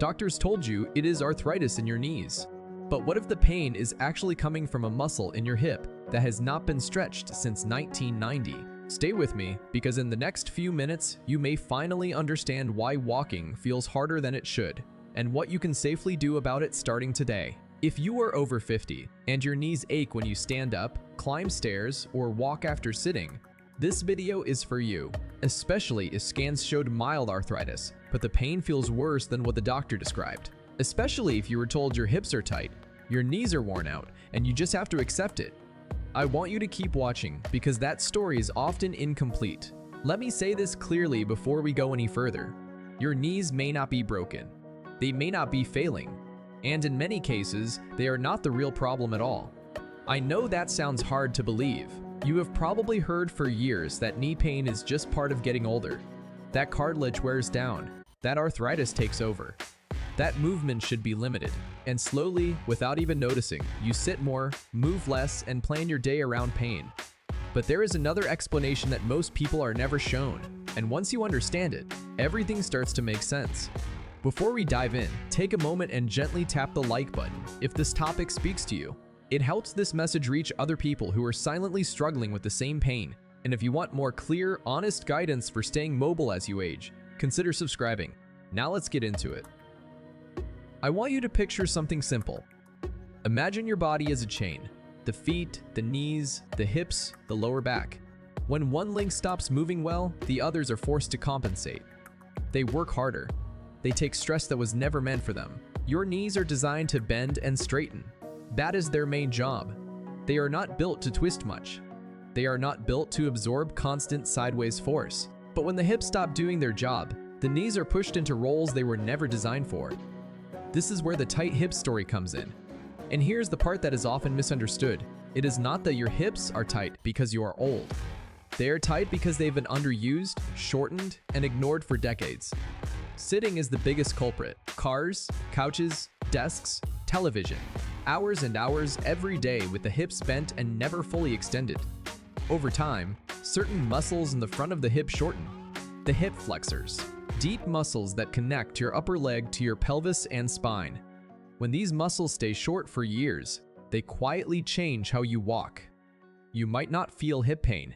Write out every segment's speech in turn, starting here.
Doctors told you it is arthritis in your knees. But what if the pain is actually coming from a muscle in your hip that has not been stretched since 1990? Stay with me, because in the next few minutes, you may finally understand why walking feels harder than it should, and what you can safely do about it starting today. If you are over 50 and your knees ache when you stand up, climb stairs, or walk after sitting, this video is for you, especially if scans showed mild arthritis, but the pain feels worse than what the doctor described. Especially if you were told your hips are tight, your knees are worn out, and you just have to accept it. I want you to keep watching because that story is often incomplete. Let me say this clearly before we go any further. Your knees may not be broken. They may not be failing. And in many cases, they are not the real problem at all. I know that sounds hard to believe. You have probably heard for years that knee pain is just part of getting older. That cartilage wears down. That arthritis takes over. That movement should be limited. And slowly, without even noticing, you sit more, move less, and plan your day around pain. But there is another explanation that most people are never shown. And once you understand it, everything starts to make sense. Before we dive in, take a moment and gently tap the like button if this topic speaks to you. It helps this message reach other people who are silently struggling with the same pain. And if you want more clear, honest guidance for staying mobile as you age, consider subscribing. Now let's get into it. I want you to picture something simple. Imagine your body as a chain. The feet, the knees, the hips, the lower back. When one link stops moving well, the others are forced to compensate. They work harder. They take stress that was never meant for them. Your knees are designed to bend and straighten. That is their main job. They are not built to twist much. They are not built to absorb constant sideways force. But when the hips stop doing their job, the knees are pushed into roles they were never designed for. This is where the tight hip story comes in. And here's the part that is often misunderstood. It is not that your hips are tight because you are old. They are tight because they've been underused, shortened, and ignored for decades. Sitting is the biggest culprit. Cars, couches, desks, television. Hours and hours every day with the hips bent and never fully extended. Over time, certain muscles in the front of the hip shorten. The hip flexors, deep muscles that connect your upper leg to your pelvis and spine. When these muscles stay short for years, they quietly change how you walk. You might not feel hip pain.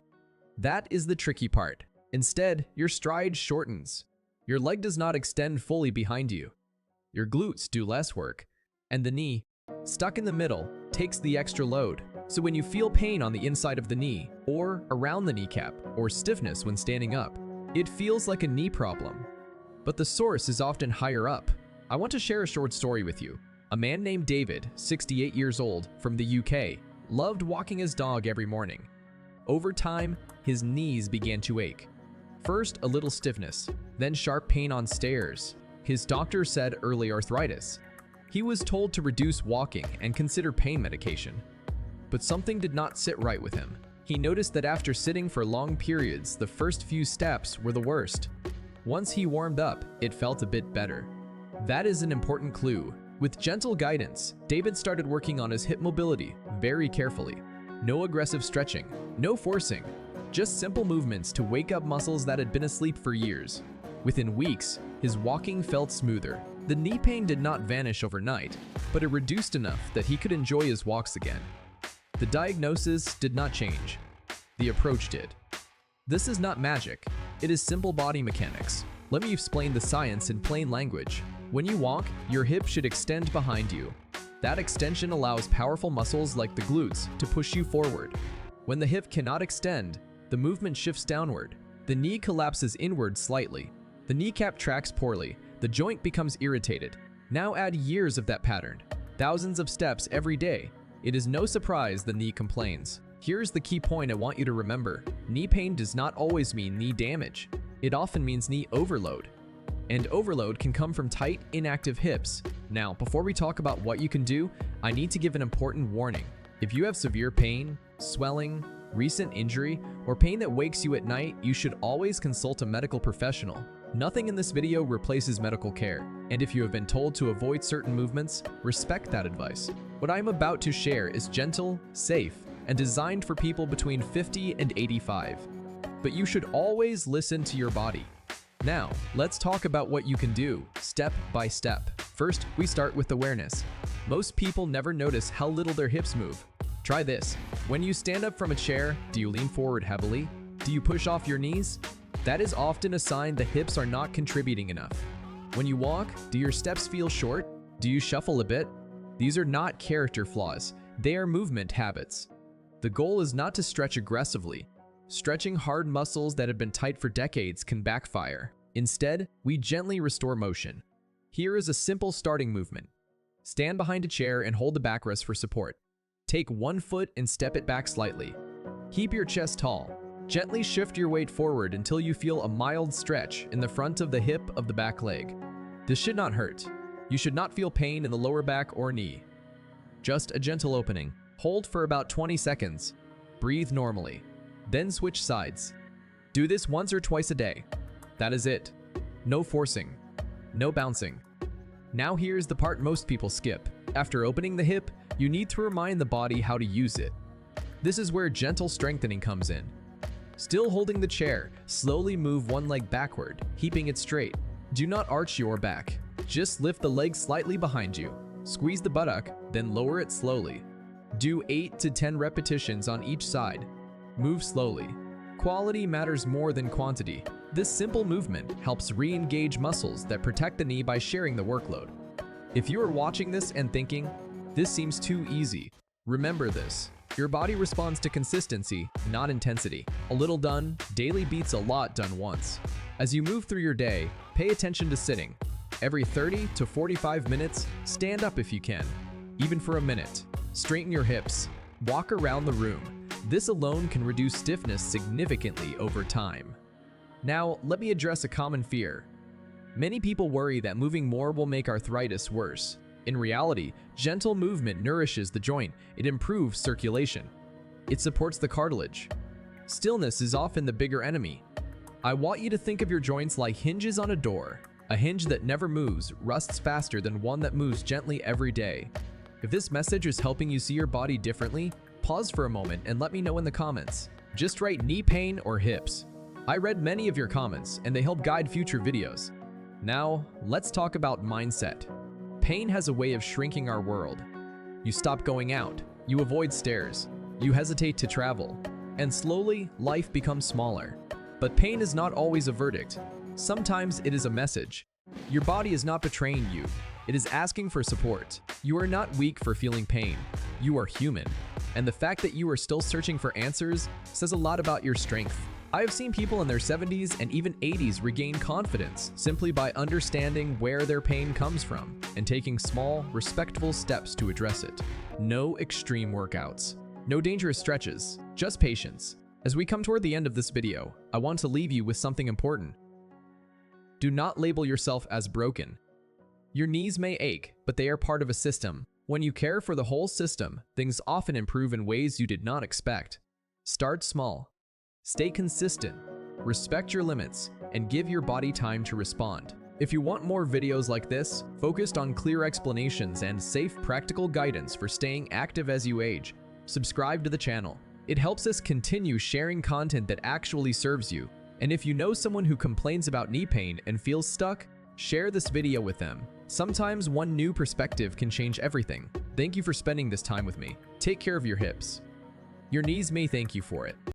That is the tricky part. Instead, your stride shortens. Your leg does not extend fully behind you. Your glutes do less work, and the knee, stuck in the middle, takes the extra load. So when you feel pain on the inside of the knee, or around the kneecap, or stiffness when standing up, it feels like a knee problem. But the source is often higher up. I want to share a short story with you. A man named David, 68 years old, from the UK, loved walking his dog every morning. Over time, his knees began to ache. First, a little stiffness, then sharp pain on stairs. His doctor said early arthritis. He was told to reduce walking and consider pain medication. But something did not sit right with him. He noticed that after sitting for long periods, the first few steps were the worst. Once he warmed up, it felt a bit better. That is an important clue. With gentle guidance, David started working on his hip mobility very carefully. No aggressive stretching, no forcing, just simple movements to wake up muscles that had been asleep for years. Within weeks, his walking felt smoother. The knee pain did not vanish overnight, but it reduced enough that he could enjoy his walks again. The diagnosis did not change. The approach did. This is not magic. It is simple body mechanics. Let me explain the science in plain language. When you walk, your hip should extend behind you. That extension allows powerful muscles like the glutes to push you forward. When the hip cannot extend, the movement shifts downward. The knee collapses inward slightly. The kneecap tracks poorly. The joint becomes irritated. Now add years of that pattern. Thousands of steps every day. It is no surprise the knee complains. Here's the key point I want you to remember. Knee pain does not always mean knee damage. It often means knee overload. And overload can come from tight, inactive hips. Now, before we talk about what you can do, I need to give an important warning. If you have severe pain, swelling, recent injury, or pain that wakes you at night, you should always consult a medical professional. Nothing in this video replaces medical care, and if you have been told to avoid certain movements, respect that advice. What I'm about to share is gentle, safe, and designed for people between 50 and 85. But you should always listen to your body. Now, let's talk about what you can do, step by step. First, we start with awareness. Most people never notice how little their hips move. Try this. When you stand up from a chair, do you lean forward heavily? Do you push off your knees? That is often a sign the hips are not contributing enough. When you walk, do your steps feel short? Do you shuffle a bit? These are not character flaws. They are movement habits. The goal is not to stretch aggressively. Stretching hard muscles that have been tight for decades can backfire. Instead, we gently restore motion. Here is a simple starting movement. Stand behind a chair and hold the backrest for support. Take one foot and step it back slightly. Keep your chest tall. Gently shift your weight forward until you feel a mild stretch in the front of the hip of the back leg. This should not hurt. You should not feel pain in the lower back or knee. Just a gentle opening. Hold for about 20 seconds. Breathe normally. Then switch sides. Do this once or twice a day. That is it. No forcing. No bouncing. Now here's the part most people skip. After opening the hip, you need to remind the body how to use it. This is where gentle strengthening comes in. Still holding the chair, slowly move one leg backward, keeping it straight. Do not arch your back. Just lift the leg slightly behind you. Squeeze the buttock, then lower it slowly. Do 8 to 10 repetitions on each side. Move slowly. Quality matters more than quantity. This simple movement helps re-engage muscles that protect the knee by sharing the workload. If you are watching this and thinking, this seems too easy, remember this. Your body responds to consistency, not intensity. A little done daily beats a lot done once. As you move through your day, pay attention to sitting. Every 30 to 45 minutes, stand up if you can. Even for a minute. Straighten your hips. Walk around the room. This alone can reduce stiffness significantly over time. Now, let me address a common fear. Many people worry that moving more will make arthritis worse. In reality, gentle movement nourishes the joint. It improves circulation. It supports the cartilage. Stillness is often the bigger enemy. I want you to think of your joints like hinges on a door. A hinge that never moves rusts faster than one that moves gently every day. If this message is helping you see your body differently, pause for a moment and let me know in the comments. Just write knee pain or hips. I read many of your comments and they help guide future videos. Now, let's talk about mindset. Pain has a way of shrinking our world. You stop going out, you avoid stairs, you hesitate to travel, and slowly life becomes smaller. But pain is not always a verdict. Sometimes it is a message. Your body is not betraying you. It is asking for support. You are not weak for feeling pain. You are human. And the fact that you are still searching for answers says a lot about your strength. I have seen people in their 70s and even 80s regain confidence simply by understanding where their pain comes from and taking small, respectful steps to address it. No extreme workouts. No dangerous stretches. Just patience. As we come toward the end of this video, I want to leave you with something important. Do not label yourself as broken. Your knees may ache, but they are part of a system. When you care for the whole system, things often improve in ways you did not expect. Start small. Stay consistent. Respect your limits, and give your body time to respond. If you want more videos like this, focused on clear explanations and safe, practical guidance for staying active as you age, subscribe to the channel. It helps us continue sharing content that actually serves you. And if you know someone who complains about knee pain and feels stuck, share this video with them. Sometimes one new perspective can change everything. Thank you for spending this time with me. Take care of your hips. Your knees may thank you for it.